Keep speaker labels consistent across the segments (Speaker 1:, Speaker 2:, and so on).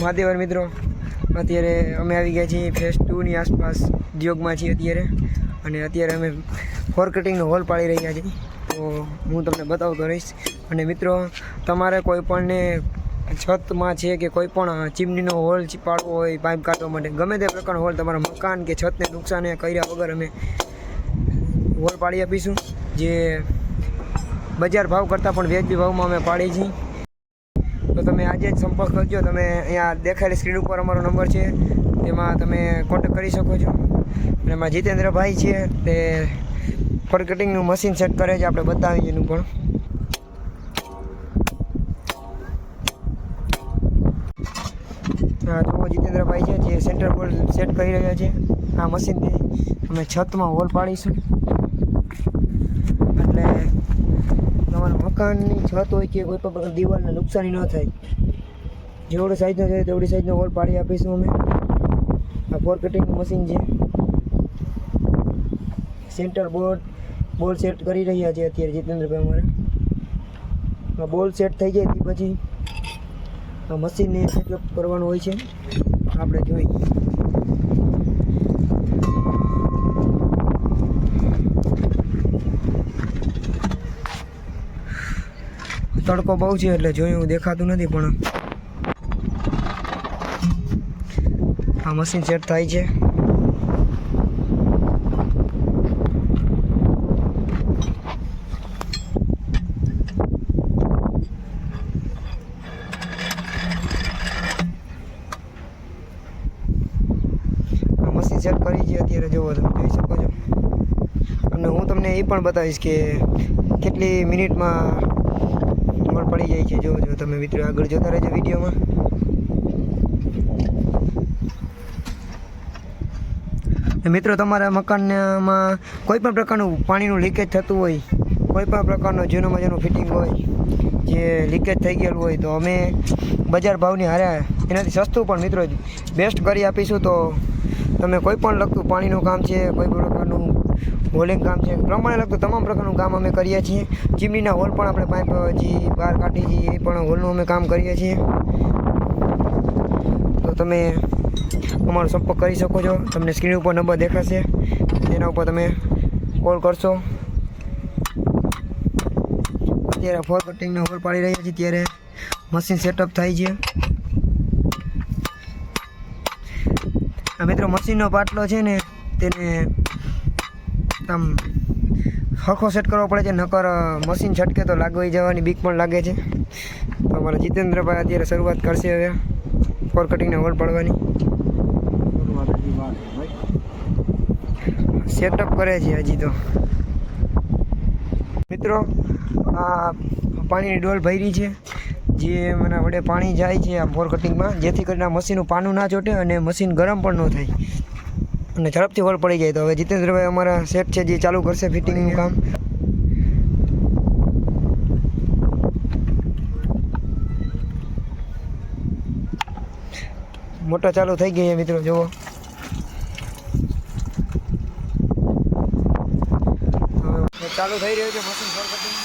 Speaker 1: મહાદેવર મિત્રો, અત્યારે અમે આવી ગયા છીએ ફેઝ 2 ની આસપાસ ઉદ્યોગમાં છીએ અત્યારે, અને અત્યારે અમે ફોર કટિંગનો હોલ પાડી રહ્યા છીએ. તો હું તમને બતાવતો રહીશ. અને મિત્રો, તમારે કોઈ પણને છતમાં છે કે કોઈ પણ ચીમનીનો હોલ પાડવો હોય પાઇપ કાઢવા માટે, ગમે તે પ્રકારનો હોલ તમારા મકાન કે છતને નુકસાન કર્યા વગર અમે હોલ પાડી આપીશું, જે બજાર ભાવ કરતાં પણ વ્યાજબી ભાવમાં અમે પાડી છીએ. તો તમે આજે જ સંપર્ક કરજો. તમે અહીંયા દેખાયેલી સ્ક્રીન ઉપર અમારો નંબર છે, તેમાં તમે કોન્ટેક્ટ કરી શકો છો. અને એમાં જીતેન્દ્રભાઈ છે, તે ફોર કટિંગનું મશીન સેટ કરે છે, આપણે બતાવીએ એનું પણ. હા, જુઓ જીતેન્દ્રભાઈ છે, જે સેન્ટર બોર્ડ સેટ કરી રહ્યા છે. આ મશીનથી અમે છતમાં હોલ પાડીશું, એટલે તમારા મકાનની છત હોય કે કોઈ પણ દિવાલને નુકસાની ન થાય. જેવડો સાઈઝનો છે તેવડી સાઈઝનો હોલ પાડી આપીશું અમે. આ ફોર કટિંગનું મશીન છે. સેન્ટર બોલ સેટ કરી રહ્યા છે અત્યારે જીતેન્દ્રભાઈ અમારે. આ બોલ સેટ થઈ જાય તે પછી આ મશીનને સેટઅપ કરવાનું હોય છે. આપણે જોઈ તડકો બહુ છે એટલે જોયું દેખાતું નથી, પણ આ મશીન સેટ થાય છે. મશીન સેટ કરી છે અત્યારે, જોવો તમે જોઈ શકો છો. અને હું તમને એ પણ બતાવીશ કે કેટલી મિનિટમાં હોલ પડી જાય છે. જો તમે મિત્રો આગળ જોતા રહેજો વિડીયોમાં. મિત્રો, તમારા મકાનમાં કોઈ પણ પ્રકારનું પાણીનું લીકેજ થતું હોય, કોઈ પણ પ્રકારનો જેનું જેનું ફિટિંગ હોય, જે લીકેજ થઈ ગયેલું હોય, તો અમે બજાર ભાવની હારે એનાથી સસ્તું પણ મિત્રો બેસ્ટ કરી આપીશું. તો તમે કોઈ પણ લગતું પાણીનું કામ છે, કોઈ પણ પ્રકારનું હોલિંગ કામ છે, પ્રમાણે લગતું તમામ પ્રકારનું કામ અમે કરીએ છીએ. ચીમનીના હોલ પણ આપણે પાઇપ જે બહાર કાઢીએ છીએ એ પણ હોલનું અમે કામ કરીએ છીએ. તો તમે અમારો સંપર્ક કરી શકો છો. તમને સ્ક્રીન ઉપર નંબર દેખાશે, તેના ઉપર તમે કોલ કરશો. અત્યારે ફોર કટિંગનો હોલ પાડી રહ્યા છીએ, ત્યારે મશીન સેટઅપ થાય છે. આ મિત્રો, મશીનનો પાટલો છે ને, તેને આમ હરખો સેટ કરવો પડે છે, નકર મશીન છટકે તો લાગી જવાની બીક પણ લાગે છે. તો અમારા જીતેન્દ્રભાઈ અત્યારે શરૂઆત કરશે હવે ફોર કટિંગના હોલ પાડવાની. સેટઅપ કરે છે હજી તો. મિત્રો, આ પાણીની ડોલ ભરી છે, જે મને વડે પાણી જાય છે આ ફોર કટિંગમાં, જેથી કરીને મશીનનું પાનું ના ચોટે અને મશીન ગરમ પણ ન થાય અને ઝડપથી હોલ પડી જાય. તો હવે જીતેન્દ્રભાઈ અમારા સેટ છે, જે ચાલુ કરશે ફિટિંગનું કામ. મોટર ચાલુ થઈ ગઈ છે મિત્રો, જુઓ. હવે ચાલુ થઈ રહ્યું છે મશીન ફોર કટિંગ.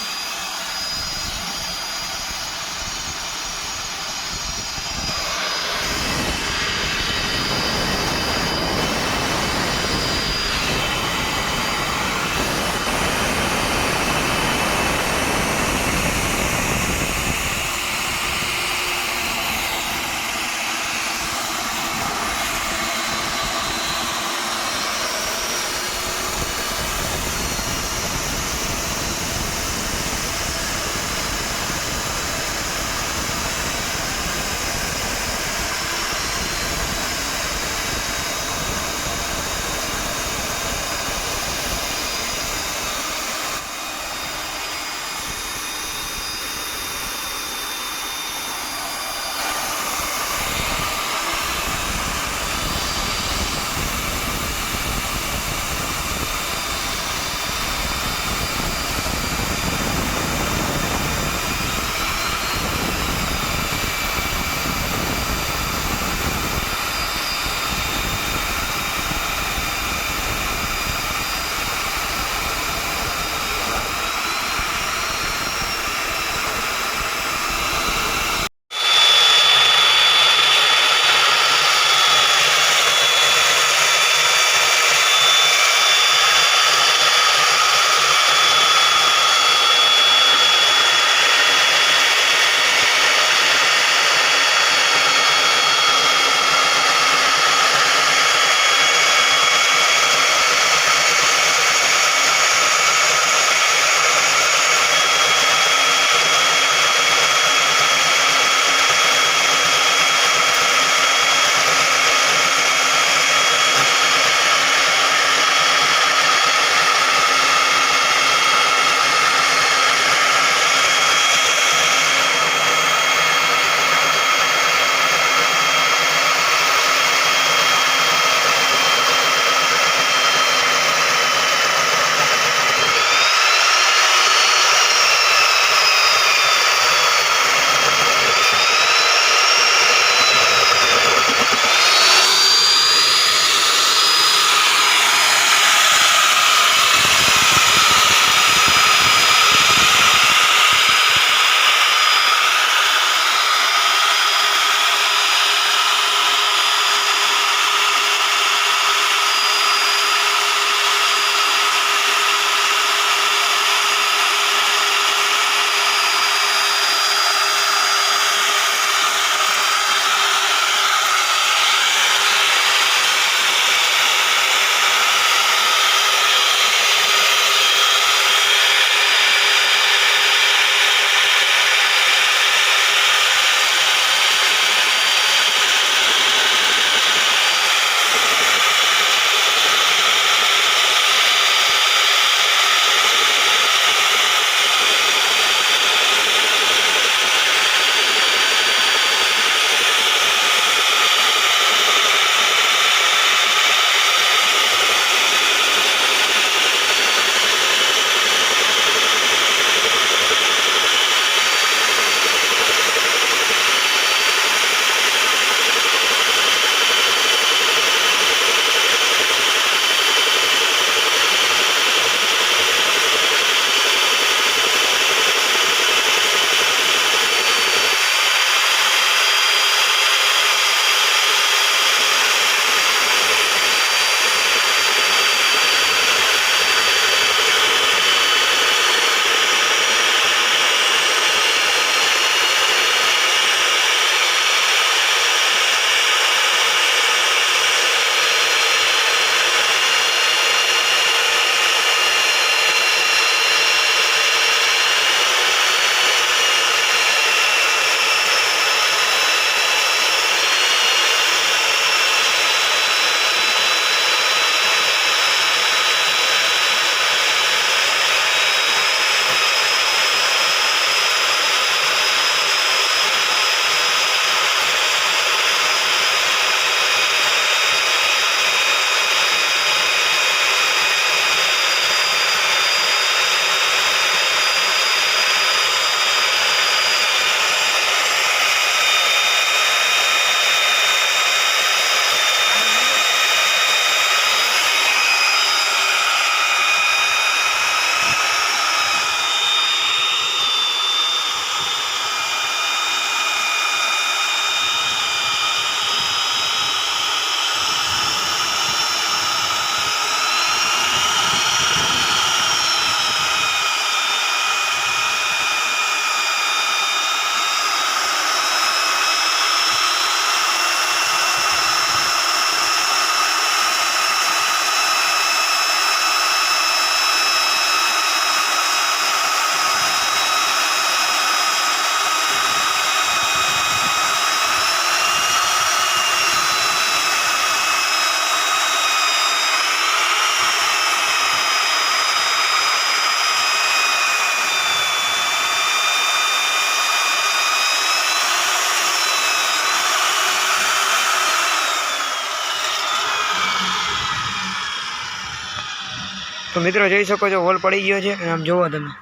Speaker 1: તો મિત્રો જોઈ શકો છો હોલ પડી ગયો છે અને આમ જુઓ તમે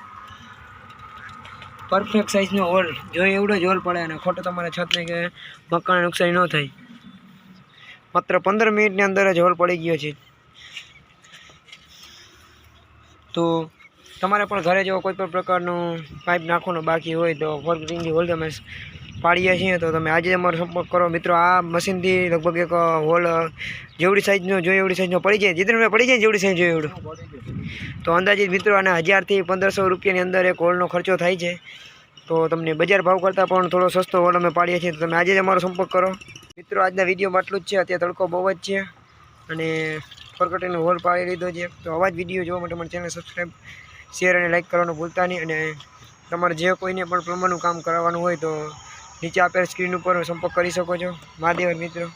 Speaker 1: પરફેક્ટ સાઇઝનો હોલ જોઈએ એવડો જ હોલ પડે અને ખોટો તમારે છતને કે મકાનને નુકસાની ન થાય. માત્ર 15 મિનિટની અંદર જ હોલ પડી ગયો છે. તો તમારે પણ ઘરે જો કોઈ પણ પ્રકારનું પાઇપ નાખવાનો બાકી હોય તો ફોર્કટિંગની હોલ તમે પાડીએ છીએ તો તમે આજે અમારો સંપર્ક કરો મિત્રો. આ મશીનથી લગભગ એક હોલ જેવડી સાઇઝનો જોઈએ એવડી સાઇઝનો પડી જાય. જીતેન્દ્રભાઈ પડી જાય જેવડી સાઇઝ જોઈએ એવડું તો અંદાજિત મિત્રો આને 1000થી 1500 રૂપિયાની અંદર એક હોલનો ખર્ચો થાય છે. તો તમને બજાર ભાવ કરતાં પણ થોડો સસ્તો હોલ અમે પાડીએ છીએ. તો તમે આજે જ અમારો સંપર્ક કરો મિત્રો. આજના વિડીયોમાં આટલું જ છે. અત્યારે તડકો બહુ જ છે અને ફોર્કટિંગનો હોલ પાડી લીધો છે. તો આવા જ વિડીયો જોવા માટે મારી ચેનલ સબસ્ક્રાઈબ શેર અને લાઇક કરવાનું ભૂલતા નહીં. અને તમારે જે કોઈને પણ પ્લમ્બરનું કામ કરાવવાનું હોય તો નીચે આપેલ સ્ક્રીન ઉપર સંપર્ક કરી શકો છો. મહાદેવ મિત્રો.